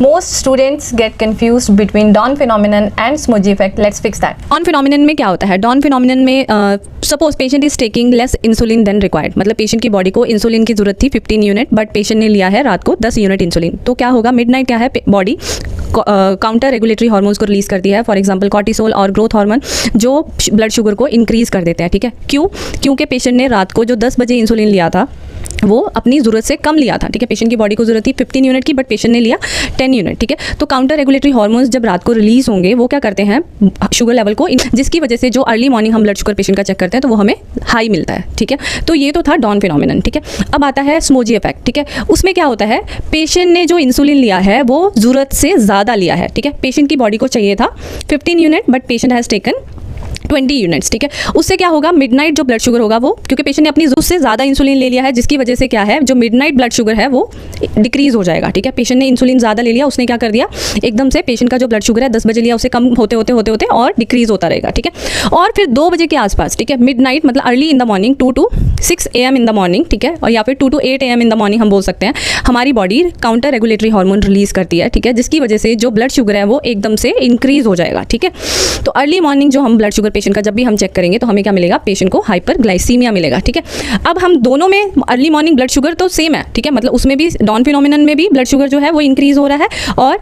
Most students get confused between Dawn phenomenon and Smoogie effect. Let's fix that. Dawn phenomenon में क्या होता है? Dawn phenomenon में suppose patient is taking less insulin than required, मतलब patient की body को insulin की जरूरत थी 15 यूनिट, बट पेशेंट ने लिया है रात को 10 यूनिट इंसुलिन। तो क्या होगा? मिडनाइट क्या है, बॉडी काउंटर रेगुलेटरी हार्मोन्स को रिलीज करती है, फॉर एग्जांपल कॉर्टिसोल और ग्रोथ हार्मोन, जो ब्लड शुगर को इंक्रीज कर देते हैं। ठीक है, क्यों? क्योंकि पेशेंट ने रात को जो 10 बजे इंसुलिन लिया था वो अपनी ज़रूरत से कम लिया था। ठीक है, पेशेंट की बॉडी को ज़रूरत थी 15 यूनिट की, बट पेशेंट ने लिया 10 यूनिट। ठीक है, तो काउंटर रेगुलेटरी हार्मोन्स जब रात को रिलीज होंगे वो क्या करते हैं, शुगर लेवल को, जिसकी वजह से जो अर्ली मॉर्निंग हम ब्लड शुगर पेशेंट का चेक करते हैं तो वो हमें हाई मिलता है। ठीक है, तो ये तो था डॉन फिनोमिनन। ठीक है, अब आता है स्मूजी इफेक्ट। ठीक है, उसमें क्या होता है, पेशेंट ने जो इंसुलिन लिया है वो ज़रूरत से ज़्यादा लिया है। ठीक है, पेशेंट की बॉडी को चाहिए था 15 unit, but patient has taken 20 units. ठीक है, उससे क्या होगा, मिडनाइट जो ब्लड शुगर होगा वो, क्योंकि पेशेंट ने अपनी ज़रूरत से ज़्यादा इंसुलिन ले लिया है, जिसकी वजह से क्या है, जो मिडनाइट ब्लड शुगर है वो डिक्रीज हो जाएगा। ठीक है, पेशेंट ने इंसुलिन ज़्यादा ले लिया, उसने क्या कर दिया, एकदम से पेशेंट का जो ब्लड शुगर है 10 बजे लिया, उसे कम होते होते होते होते और डिक्रीज होता रहेगा। ठीक है, और फिर 2 बजे के आसपास, ठीक है, मिडनाइट मतलब early in the morning 2 to 6 AM in the morning, ठीक है, और या फिर 2 to 8 AM in the morning हम बोल सकते हैं, हमारी body counter regulatory hormone release करती है। ठीक है, जिसकी वजह से जो ब्लड शुगर है वो एकदम से इंक्रीज हो जाएगा। ठीक है, तो अर्ली मॉर्निंग जो हम ब्लड शुगर पेशेंट का जब भी हम चेक करेंगे तो हमें क्या मिलेगा, पेशेंट को हाइपरग्लाइसीमिया मिलेगा। ठीक है, अब हम दोनों में अर्ली मॉर्निंग ब्लड शुगर तो सेम है। ठीक है, मतलब उसमें भी डॉन फिनोमिनन में भी ब्लड शुगर जो है वो इंक्रीज हो रहा है, और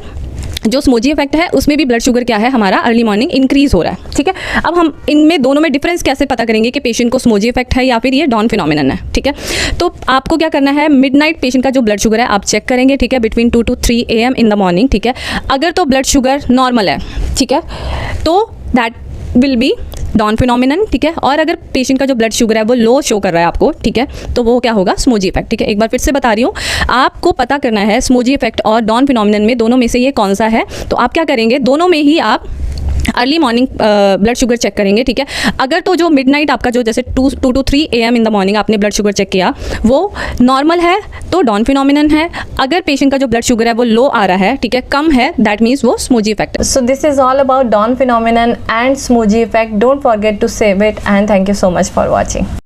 जो स्मूजी इफेक्ट है उसमें भी ब्लड शुगर क्या है, हमारा अर्ली मॉर्निंग इंक्रीज हो रहा है। ठीक है, अब हम इनमें दोनों में डिफरेंस कैसे पता करेंगे कि पेशेंट को स्मूजी इफेक्ट है या फिर ये डॉन फिनोमिनन है। ठीक है, तो आपको क्या करना है, मिडनाइट पेशेंट का जो ब्लड शुगर है आप चेक करेंगे। ठीक है, between 2 to 3 AM in the morning. ठीक है, अगर तो ब्लड शुगर नॉर्मल है, ठीक है, तो that will be dawn phenomenon. ठीक है, और अगर पेशेंट का जो ब्लड शुगर है वो लो शो कर रहा है आपको, ठीक है, तो वो क्या होगा, स्मूजी इफेक्ट। ठीक है, एक बार फिर से बता रही हूँ, आपको पता करना है स्मूजी इफेक्ट और डॉन फिनोमिनन में दोनों में से ये कौन सा है। तो आप क्या करेंगे, दोनों में ही आप early morning blood sugar check करेंगे। ठीक है, अगर तो जो मिडनाइट आपका जो जैसे 2 to 3 AM in the morning आपने ब्लड शुगर चेक किया वो नॉर्मल है तो डॉन फिनोमिनन है। अगर पेशेंट का जो ब्लड शुगर है वो लो आ रहा है, ठीक है, कम है, दैट मीन्स वो स्मूजी इफेक्ट है। So this is all about Dawn phenomenon and Smoogie effect. Don't forget to save it, and thank you so much for watching.